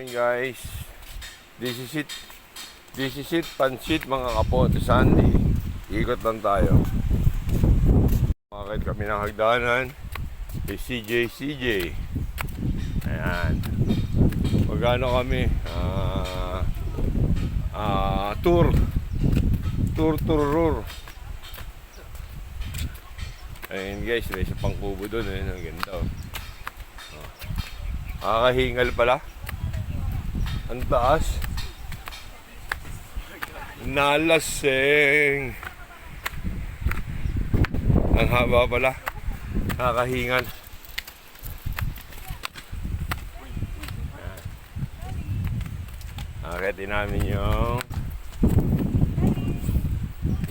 Ayun guys, this is it. This is it, pansit mga kapote Sandy. Ikot lang tayo. Makakit kami ng hagdanan. CJ. Ayan. Magano kami? Tour. Ayun guys, may isa pang kubo doon. Ayun, ang ganda. Nakakahingal pala. Ang taas. Nalaseng. Ang haba pala. Nakakahingal. Akitin namin yung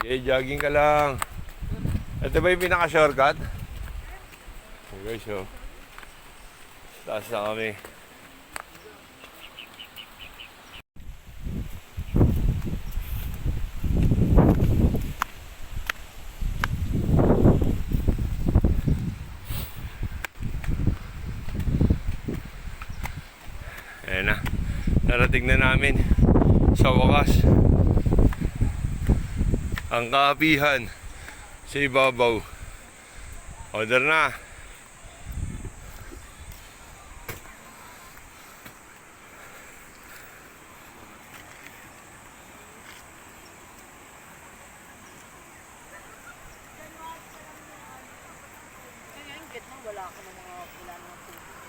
jogging ka lang. Ito ba yung pinaka-shortcut? Okay, so taas na kami. Ayan na. Narating na namin sa wakas ang kaapihan sa ibabaw. Order na. Kaya yung gate mo, wala ka ng mga pula ng tubig.